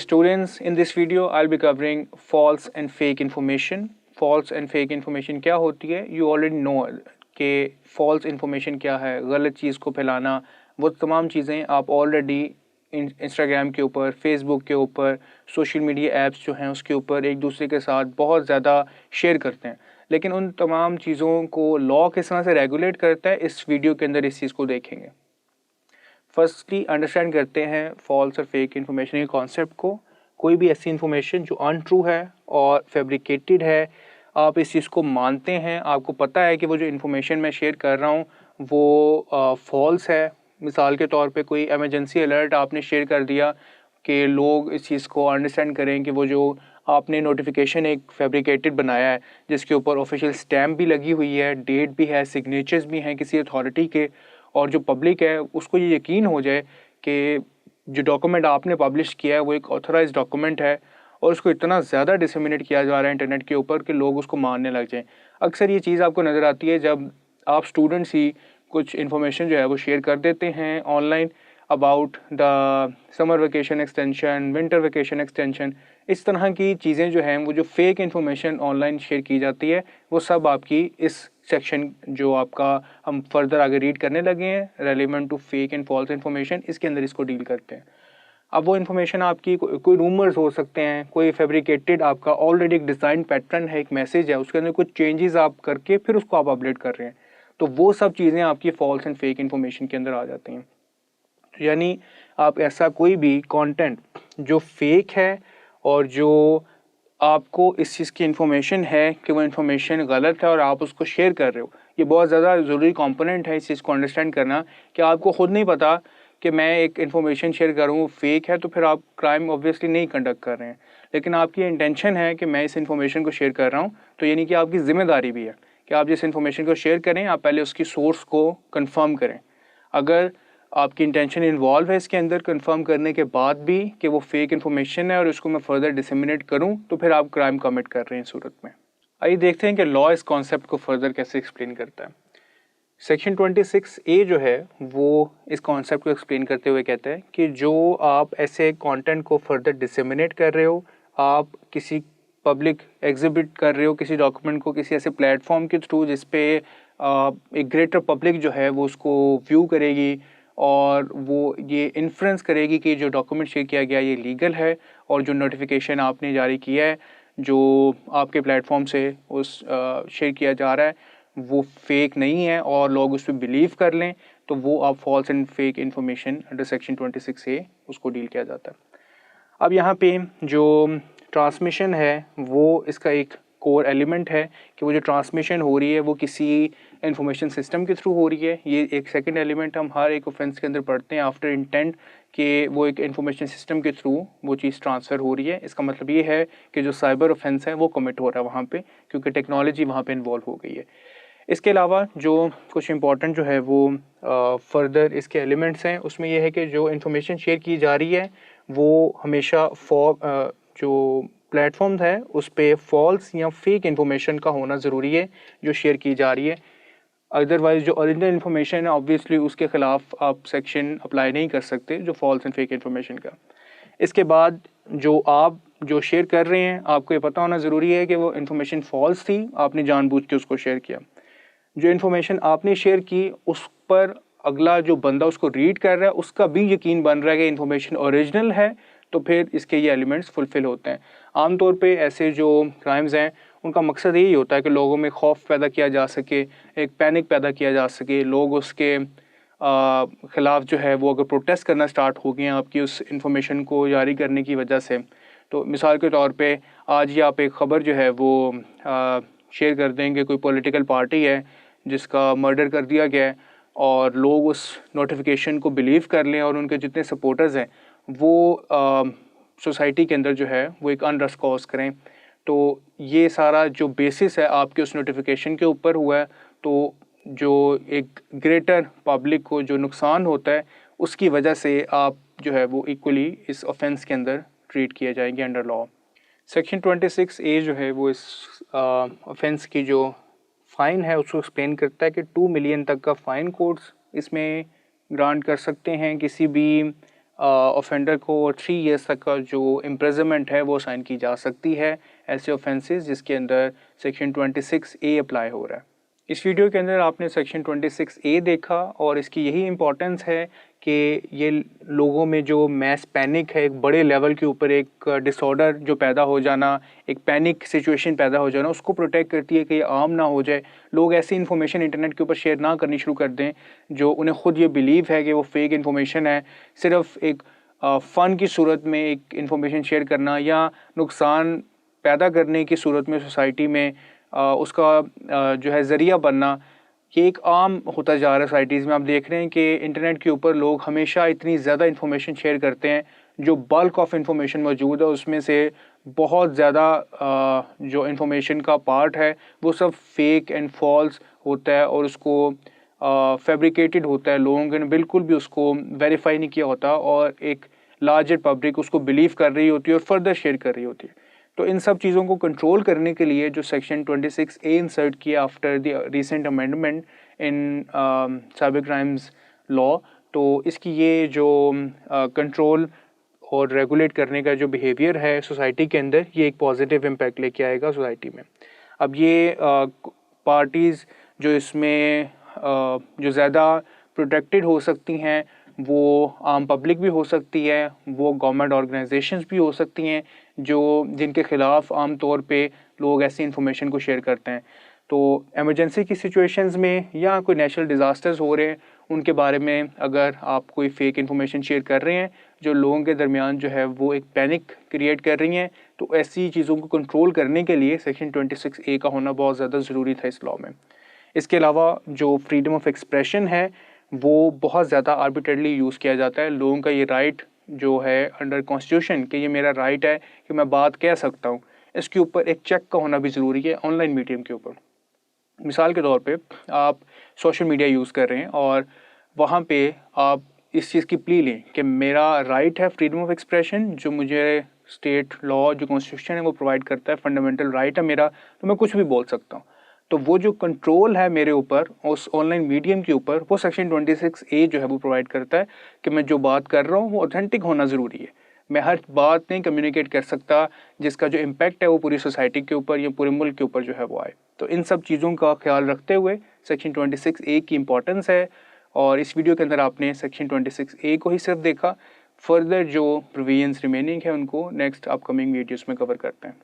Students, in this video I'll be covering false and fake information. False and fake information क्या होती है? You already know कि false information क्या है, गलत चीज़ को फैलाना, वो तमाम चीज़ें आप ऑलरेडी इंस्टाग्राम के ऊपर, फेसबुक के ऊपर, सोशल मीडिया ऐप्स जो हैं उसके ऊपर एक दूसरे के साथ बहुत ज़्यादा शेयर करते हैं। लेकिन उन तमाम चीज़ों को लॉ किस तरह से रेगुलेट करता है, इस वीडियो के अंदर इस चीज़ को देखेंगे। फर्स्टली अंडरस्टैंड करते हैं फॉल्स और फेक इन्फॉर्मेशन के कॉन्सेप्ट को। कोई भी ऐसी इन्फॉर्मेशन जो अनट्रू है और फैब्रिकेटेड है, आप इस चीज़ को मानते हैं, आपको पता है कि वो जो इन्फॉर्मेशन मैं शेयर कर रहा हूँ वो फॉल्स है। मिसाल के तौर पे कोई इमरजेंसी अलर्ट आपने शेयर कर दिया कि लोग इस चीज़ को अंडरस्टैंड करें कि वो जो आपने नोटिफिकेशन एक फैब्रिकेटेड बनाया है जिसके ऊपर ऑफिशियल स्टैम्प भी लगी हुई है, डेट भी है, सिग्नेचर्स भी हैं किसी अथॉरिटी के, और जो पब्लिक है उसको ये यकीन हो जाए कि जो डॉक्यूमेंट आपने पब्लिश किया है वो एक ऑथराइज्ड डॉक्यूमेंट है, और उसको इतना ज़्यादा डिसमिनेट किया जा रहा है इंटरनेट के ऊपर कि लोग उसको मानने लग जाएं। अक्सर ये चीज़ आपको नज़र आती है जब आप स्टूडेंट्स ही कुछ इन्फॉर्मेशन जो है वो शेयर कर देते हैं online about the summer vacation extension, winter vacation extension. इस तरह की चीज़ें जो हैं वो जो फेक इन्फॉर्मेशन ऑनलाइन शेयर की जाती है वो सब आपकी इस सेक्शन जो आपका हम फर्दर आगे रीड करने लगे हैं relevant to fake and false information, इसके अंदर इसको डील करते हैं। अब वो इन्फॉर्मेशन आपकी कोई रूमर्स हो सकते हैं, कोई फैब्रिकेटेड आपका ऑलरेडी एक डिज़ाइन पैटर्न है, एक मैसेज है, उसके अंदर कुछ चेंजेस आप करके फिर उसको आप अपडेट कर रहे हैं, तो वो सब चीज़ें आपकी फॉल्स एंड फेक इन्फॉर्मेशन के अंदर आ जाती हैं। यानी आप ऐसा कोई भी कंटेंट जो फेक है और जो आपको इस चीज़ की इन्फॉर्मेशन है कि वो इन्फॉर्मेशन गलत है और आप उसको शेयर कर रहे हो, ये बहुत ज़्यादा ज़रूरी कंपोनेंट है इस चीज़ को अंडरस्टैंड करना कि आपको खुद नहीं पता कि मैं एक इन्फॉर्मेशन शेयर करूँ वो फेक है तो फिर आप क्राइम ऑब्वियसली नहीं कंडक्ट कर रहे हैं, लेकिन आपकी इंटेंशन है कि मैं इस इन्फॉर्मेशन को शेयर कर रहा हूँ, तो यानी कि आपकी ज़िम्मेदारी भी है कि आप जिस इन्फॉर्मेशन को शेयर करें आप पहले उसकी सोर्स को कन्फर्म करें। अगर आपकी इंटेंशन इन्वॉल्व है इसके अंदर कंफर्म करने के बाद भी कि वो फेक इन्फॉर्मेशन है और उसको मैं फर्दर डिसमिनेट करूं, तो फिर आप क्राइम कमिट कर रहे हैं इस सूरत में। आइए देखते हैं कि लॉ इस कॉन्सेप्ट को फर्दर कैसे एक्सप्लेन करता है। सेक्शन 26A जो है वो इस कॉन्सेप्ट को एक्सप्लेन करते हुए कहता है कि जो आप ऐसे कंटेंट को फर्दर डिसमिनेट कर रहे हो, आप किसी पब्लिक एग्जिबिट कर रहे हो किसी डॉक्यूमेंट को किसी ऐसे प्लेटफॉर्म के थ्रू जिस पे एक ग्रेटर पब्लिक जो है वो उसको व्यू करेगी और वो ये इन्फ्रेंस करेगी कि जो डॉक्यूमेंट शेयर किया गया ये लीगल है, और जो नोटिफिकेशन आपने जारी किया है जो आपके प्लेटफॉर्म से उस शेयर किया जा रहा है वो फेक नहीं है और लोग उस पर बिलीव कर लें, तो वो आप false and fake information under section 26A उसको डील किया जाता है। अब यहाँ पे जो ट्रांसमिशन है वो इसका एक कोर एलिमेंट है कि वो जो ट्रांसमिशन हो रही है वो किसी इंफॉर्मेशन सिस्टम के थ्रू हो रही है। ये एक सेकंड एलिमेंट हम हर एक ऑफेंस के अंदर पढ़ते हैं आफ्टर इंटेंट कि वो एक इंफॉर्मेशन सिस्टम के थ्रू वो चीज़ ट्रांसफ़र हो रही है। इसका मतलब ये है कि जो साइबर ऑफेंस है वो कमिट हो रहा है वहाँ पे, क्योंकि टेक्नोलॉजी वहाँ पे इन्वॉल्व हो गई है। इसके अलावा जो कुछ इंपॉर्टेंट जो है वो फर्दर इसके एलिमेंट्स हैं, उसमें यह है कि जो इन्फॉर्मेशन शेयर की जा रही है वो हमेशा जो प्लेटफॉर्म्स है उस पर फॉल्स या फेक इन्फॉर्मेशन का होना ज़रूरी है जो शेयर की जा रही है। अदरवाइज जो ओरिजिनल इन्फॉर्मेशन है ऑब्वियसली उसके ख़िलाफ़ आप सेक्शन अप्लाई नहीं कर सकते जो फॉल्स एंड फेक इन्फॉर्मेशन का। इसके बाद जो आप जो शेयर कर रहे हैं आपको ये पता होना ज़रूरी है कि वो इन्फॉर्मेशन फॉल्स थी, आपने जानबूझ के उसको शेयर किया। जो इन्फॉर्मेशन आपने शेयर की उस पर अगला जो बंदा उसको रीड कर रहा है उसका भी यकीन बन रहा है कि इन्फॉर्मेशन ओरिजिनल है, तो फिर इसके ये एलिमेंट्स फुलफ़िल होते हैं। आमतौर पे ऐसे जो क्राइम्स हैं उनका मकसद यही होता है कि लोगों में खौफ पैदा किया जा सके, एक पैनिक पैदा किया जा सके, लोग उसके ख़िलाफ़ जो है वो अगर प्रोटेस्ट करना स्टार्ट हो गए हैं आपकी उस इन्फॉर्मेशन को जारी करने की वजह से, तो मिसाल के तौर पे आज ही आप एक ख़बर जो है वो शेयर कर देंगे कोई पॉलिटिकल पार्टी है जिसका मर्डर कर दिया गया है और लोग उस नोटिफिकेशन को बिलीव कर लें और उनके जितने सपोर्टर्स हैं वो सोसाइटी के अंदर जो है वो एक अनरस्ट कॉज करें, तो ये सारा जो बेसिस है आपके उस नोटिफिकेशन के ऊपर हुआ है, तो जो एक ग्रेटर पब्लिक को जो नुकसान होता है उसकी वजह से आप जो है वो इक्वली इस ऑफेंस के अंदर ट्रीट किए जाएंगे अंडर लॉ। सेक्शन 26A जो है वो इस ऑफेंस की जो फ़ाइन है उसको एक्सप्लेन करता है कि 2 मिलियन तक का फ़ाइन कोर्ट्स इसमें ग्रांट कर सकते हैं किसी भी ऑफेंडर को 3 इयर्स तक का जो इम्प्रिजनमेंट है वो साइन की जा सकती है ऐसे ऑफेंसेस जिसके अंदर सेक्शन 26A अप्लाई हो रहा है। इस वीडियो के अंदर आपने सेक्शन 26A देखा और इसकी यही इम्पोर्टेंस है कि ये लोगों में जो मैस पैनिक है, एक बड़े लेवल के ऊपर एक डिसऑर्डर जो पैदा हो जाना, एक पैनिक सिचुएशन पैदा हो जाना, उसको प्रोटेक्ट करती है कि ये आम ना हो जाए। लोग ऐसी इन्फॉर्मेशन इंटरनेट के ऊपर शेयर ना करनी शुरू कर दें जो उन्हें खुद ये बिलीव है कि वो फेक इन्फॉर्मेशन है। सिर्फ एक फ़न की सूरत में एक इन्फॉर्मेशन शेयर करना या नुकसान पैदा करने की सूरत में सोसाइटी में उसका जो है ज़रिया बनना, ये एक आम होता जा रहा है सोसाइटीज़ में। आप देख रहे हैं कि इंटरनेट के ऊपर लोग हमेशा इतनी ज़्यादा इन्फॉर्मेशन शेयर करते हैं, जो बल्क ऑफ इन्फॉर्मेशन मौजूद है उसमें से बहुत ज़्यादा जो इन्फॉर्मेशन का पार्ट है वो सब फेक एंड फॉल्स होता है और उसको फैब्रिकेटेड होता है। लोगों ने बिल्कुल भी उसको वेरीफाई नहीं किया होता और एक लार्जर पब्लिक उसको बिलीव कर रही होती है और फर्दर शेयर कर रही होती है। तो इन सब चीज़ों को कंट्रोल करने के लिए जो सेक्शन 26A इंसर्ट किया after the recent amendment in cyber crimes law, तो इसकी ये जो कंट्रोल और रेगुलेट करने का जो बिहेवियर है सोसाइटी के अंदर, ये एक पॉजिटिव इम्पैक्ट लेके आएगा सोसाइटी में। अब ये पार्टीज़ जो इसमें जो ज़्यादा प्रोटेक्टेड हो सकती हैं वो आम पब्लिक भी हो सकती है, वो गवर्नमेंट ऑर्गेनाइजेशंस भी हो सकती हैं जो जिनके ख़िलाफ़ आम तौर पे लोग ऐसी इन्फॉर्मेशन को शेयर करते हैं। तो एमरजेंसी की सिचुएशंस में या कोई नेचुरल डिज़ास्टर्स हो रहे हैं उनके बारे में अगर आप कोई फेक इन्फॉर्मेशन शेयर कर रहे हैं जो लोगों के दरमियान जो है वो एक पैनिक क्रिएट कर रही हैं, तो ऐसी चीज़ों को कंट्रोल करने के लिए सेक्शन 26A का होना बहुत ज़्यादा ज़रूरी था इस लॉ में। इसके अलावा जो फ्रीडम ऑफ एक्सप्रेशन है वो बहुत ज़्यादा आर्बिट्रेरली यूज़ किया जाता है। लोगों का ये राइट जो है अंडर कॉन्स्टिट्यूशन कि ये मेरा राइट है कि मैं बात कह सकता हूँ, इसके ऊपर एक चेक का होना भी ज़रूरी है ऑनलाइन मीडियम के ऊपर। मिसाल के तौर पे आप सोशल मीडिया यूज़ कर रहे हैं और वहाँ पे आप इस चीज़ की प्ली लें कि मेरा राइट है फ्रीडम ऑफ एक्सप्रेशन, जो मुझे स्टेट लॉ जो कॉन्स्टिट्यूशन है वो प्रोवाइड करता है, फंडामेंटल राइट है मेरा, तो मैं कुछ भी बोल सकता हूँ। तो वो जो कंट्रोल है मेरे ऊपर उस ऑनलाइन मीडियम के ऊपर, वो सेक्शन 26A जो है वो प्रोवाइड करता है कि मैं जो बात कर रहा हूँ वो ऑथेंटिक होना ज़रूरी है। मैं हर बात नहीं कम्युनिकेट कर सकता जिसका जो इम्पैक्ट है वो पूरी सोसाइटी के ऊपर या पूरे मुल्क के ऊपर जो है वो आए। तो इन सब चीज़ों का ख्याल रखते हुए सेक्शन 26A की इम्पोर्टेंस है और इस वीडियो के अंदर आपने सेक्शन 26A को ही सिर्फ देखा। फर्दर जो प्रोविजंस रिमेनिंग है उनको नेक्स्ट अपकमिंग वीडियोस में कवर करते हैं।